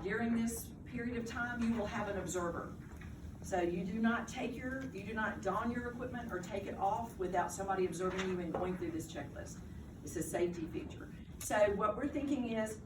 during this period of time, you will have an observer. So you do not don your equipment or take it off without somebody observing you and going through this checklist. It's a safety feature. So what we're thinking is,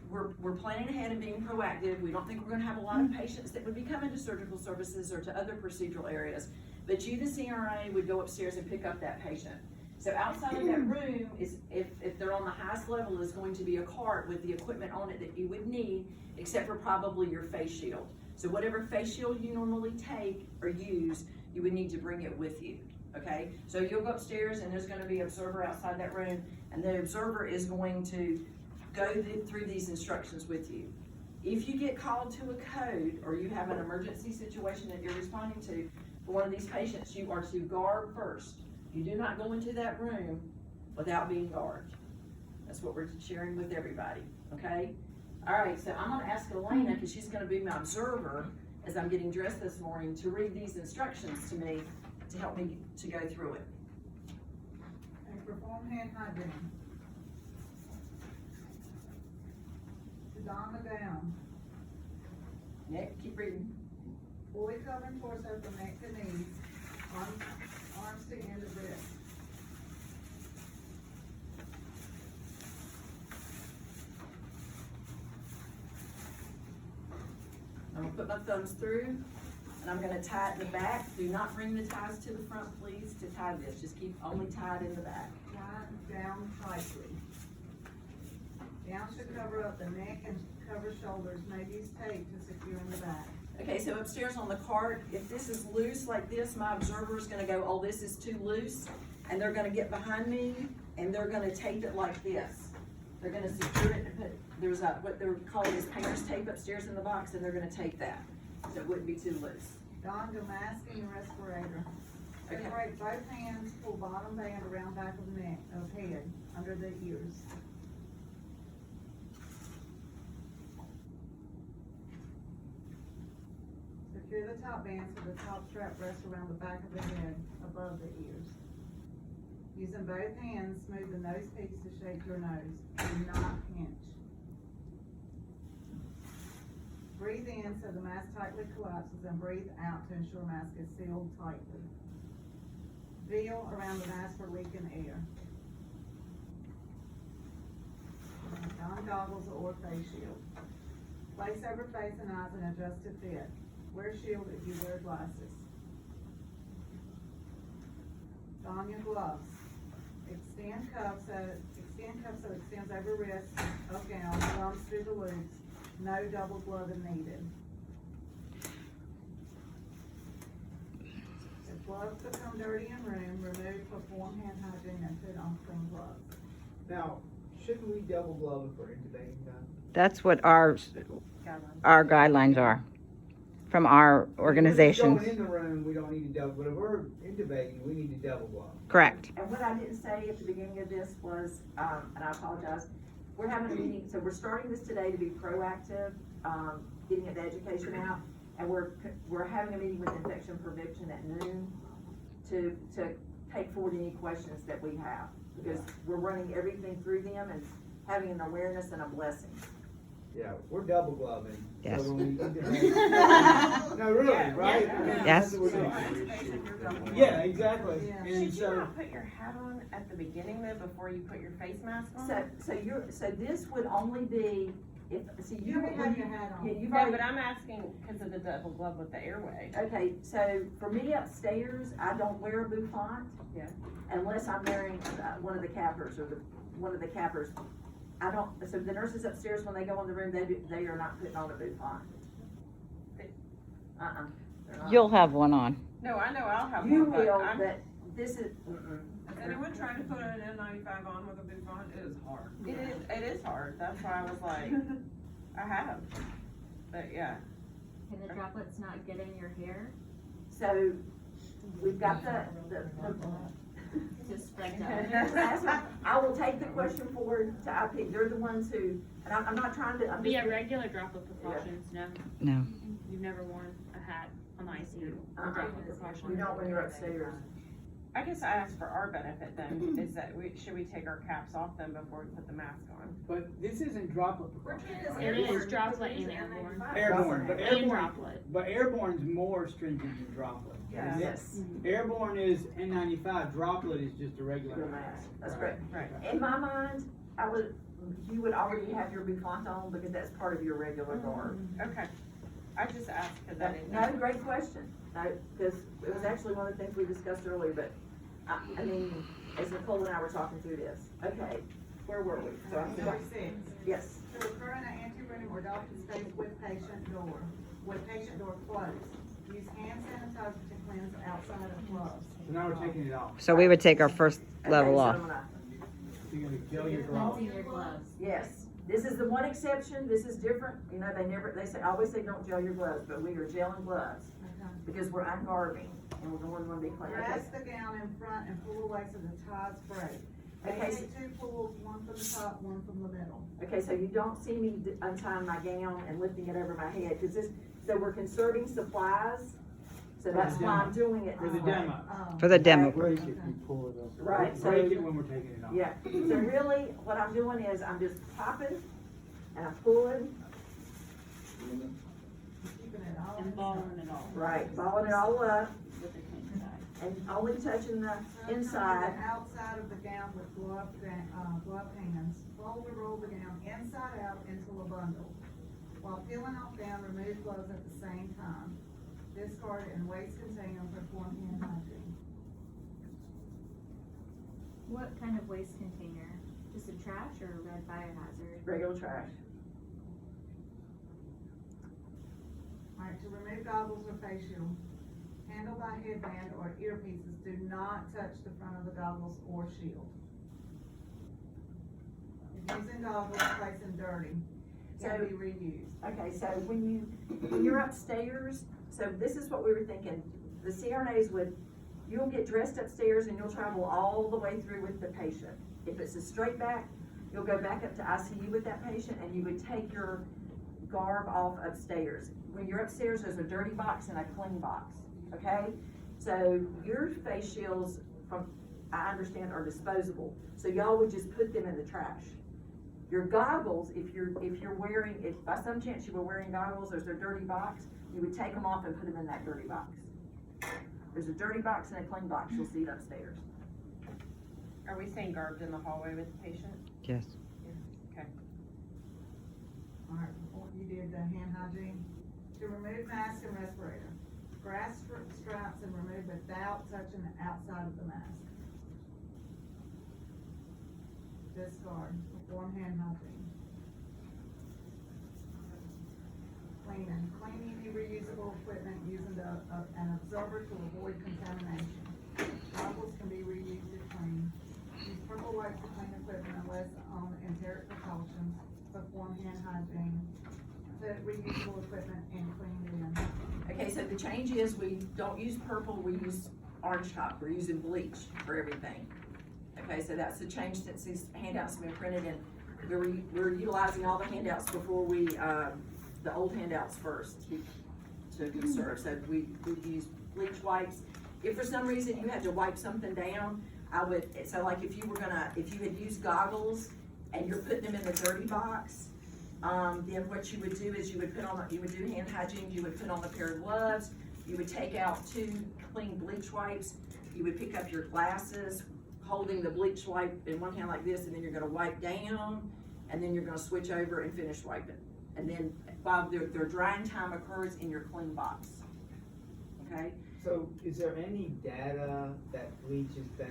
we're planning ahead and being proactive. We don't think we're gonna have a lot of patients that would be coming to surgical services or to other procedural areas, but you, the CRA, would go upstairs and pick up that patient. So outside of that room is, if they're on the highest level, is going to be a cart with the equipment on it that you would need, except for probably your face shield. So whatever face shield you normally take or use, you would need to bring it with you, okay? So you'll go upstairs and there's gonna be an observer outside that room, and the observer is going to go through these instructions with you. If you get called to a code or you have an emergency situation that you're responding to for one of these patients, you are to guard first. You do not go into that room without being guarded. That's what we're sharing with everybody, okay? All right, so I'm gonna ask Elena, because she's gonna be my observer as I'm getting dressed this morning, to read these instructions to me to help me to go through it. And perform hand hygiene. To don the gown. Nick, keep reading. Fully covering torso from neck to knees, arms to end of wrist. I'm gonna put my thumbs through, and I'm gonna tie it in the back. Do not bring the ties to the front, please, to tie this. Just keep only tied in the back. Tie down tightly. Gown should cover up the neck and cover shoulders. May use tape to secure in the back. Okay, so upstairs on the cart, if this is loose like this, my observer is gonna go, oh, this is too loose, and they're gonna get behind me, and they're gonna tape it like this. They're gonna secure it and put, there's what they're calling is painter's tape upstairs in the box, and they're gonna tape that, so it wouldn't be too loose. Don masking and respirator. Okay. Separate both hands, pull bottom band around back of neck, of head, under the ears. Secure the top band so the top strap rests around the back of the head, above the ears. Using both hands, smooth the nose piece to shape your nose. Do not pinch. Breathe in so the mask tightly collapses and breathe out to ensure mask is sealed tightly. Veil around the mask for leaking air. Don goggles or face shield. Place over face and eyes and adjust to fit. Wear shield if you wear glasses. Don your gloves. Extend cuffs so it extends over wrist of gown, thumbs through the loops. No double gloving needed. If gloves become dirty in room, remove, perform hand hygiene, and put on clean gloves. Now, shouldn't we double glove if we're intubating them? That's what our guidelines are from our organizations. Going in the room, we don't need to double, but if we're intubating, we need to double glove. Correct. And what I didn't say at the beginning of this was, and I apologize, we're having a meeting, so we're starting this today to be proactive, getting the education out, and we're having a meeting with infection prevention at noon to take forward any questions that we have, because we're running everything through them and having an awareness and a blessing. Yeah, we're double gloving. Yes. So when we intubate, no, really, right? I mean, Yes. that's what we're doing. Yeah, exactly. Yeah. And Should you so, not put your hat on at the beginning though, before you put your face mask on? So this would only be, if, see, You already have your hat on. Yeah, you've No, already, but I'm asking because of the double glove with the airway. okay, so for me upstairs, I don't wear a bouffant. Yeah. Unless I'm wearing one of the cappers or one of the cappers. I don't, so the nurses upstairs, when they go in the room, they are not putting on a bouffant. They're not. You'll have one on. No, I know I'll have You one, but will, I'm, but this is, Has anyone tried to put an N95 on with a bouffant? It is hard. it is hard. That's why I was like, I have. But yeah. Can the droplets not get in your hair? so, we've got the Just spread out. I will take the question forward to IP, they're the ones who, and I'm not trying to, I'm But yeah, just. regular droplet precautions, no. No. You've never worn a hat on the ICU. Or droplet You precautions. don't when you're upstairs. I guess I asked for our benefit then, is that should we take our caps off then before we put the mask on? But this isn't droplet precaution. It is droplet and airborne. Airborne, but And airborne, droplet. but airborne's more stringent than droplet. Yes. Airborne is N95, droplet is just a regular Your mask. mask, that's great. Right. In my mind, you would already have your bouffant on because that's part of your regular guard. Okay. I just asked because I didn't know. No, great question. No, because it was actually one of the things we discussed earlier, but I mean, as Nicole and I were talking through this, okay, where were we? So I'm Number 6, yes, to occur in an anteroom or doctor's space with patient door closed. Use hand sanitizer to cleanse outside of gloves. So now we're taking it off. So we would take our first level Okay, so off. I'm gonna- You're gonna gel your gloves. Cleansing your gloves. Yes, this is the one exception, this is different, you know, they say, always say don't gel your gloves, but we are gelling gloves, Okay. because we're ungarbing, and we're going to be clean, okay? Rest the gown in front and pull away so the ties break. Okay, Take 2 pulls, one from the top, one from the middle. Okay, so you don't see me untying my gown and lifting it over my head, cause so we're conserving supplies, so that's why I'm doing it For this the way. demo. For the demo. Break it, you pull it up. Right, so- Break it when we're taking it off. Yeah, so really, what I'm doing is, I'm just popping, and I'm pulling, Keeping it all And inside. balling it all. right, balling it all up, With a clean side. and only touching the Turn inside. the outside of the gown with gloved hands. Fold or roll the gown inside out into a bundle. While peeling off down, remove gloves at the same time. Discard and waste container, perform hand hygiene. What kind of waste container? Just a trash or a red biohazard? Regular trash. Alright, to remove goggles or face shield, handle by headband or earpieces, do not touch the front of the goggles or shield. If using goggles, place them dirty, can So- be reused. Okay, so when you're upstairs, so this is what we were thinking, the CRNAs you'll get dressed upstairs and you'll travel all the way through with the patient. If it's a straight back, you'll go back up to ICU with that patient and you would take your garb off upstairs. When you're upstairs, there's a dirty box and a clean box, okay? So your face shields I understand are disposable, so y'all would just put them in the trash. Your goggles, if you're wearing, if by some chance you were wearing goggles, there's a dirty box, you would take them off and put them in that dirty box. There's a dirty box and a clean box, you'll see it upstairs. Are we staying garbed in the hallway with the patient? Yes. Okay. Alright, before you did the hand hygiene, to remove mask and respirator, grasp straps and remove without touching the outside of the mask. Discard, perform hand hygiene. Cleaning, clean any reusable equipment using an absorber to avoid contamination. Goggles can be reused if clean. Use purple wipes to clean equipment unless on enteric precautions. Perform hand hygiene. Put reusable equipment and clean in. Okay, so the change is we don't use purple, we use orange top, we're using bleach for everything. Okay, so that's the change since these handouts have been printed and we're utilizing all the handouts before we, the old handouts first to conserve. So we use bleach wipes. If for some reason you had to wipe something down, so like if you had used goggles and you're putting them in the dirty box, then what you would do is you would do hand hygiene, you would put on a pair of gloves, you would take out 2 clean bleach wipes, you would pick up your glasses, holding the bleach wipe in one hand like this, and then you're gonna wipe down, and then you're gonna switch over and finish wiping. And then while their drying time occurs in your clean box, okay? So is there any data that bleach is better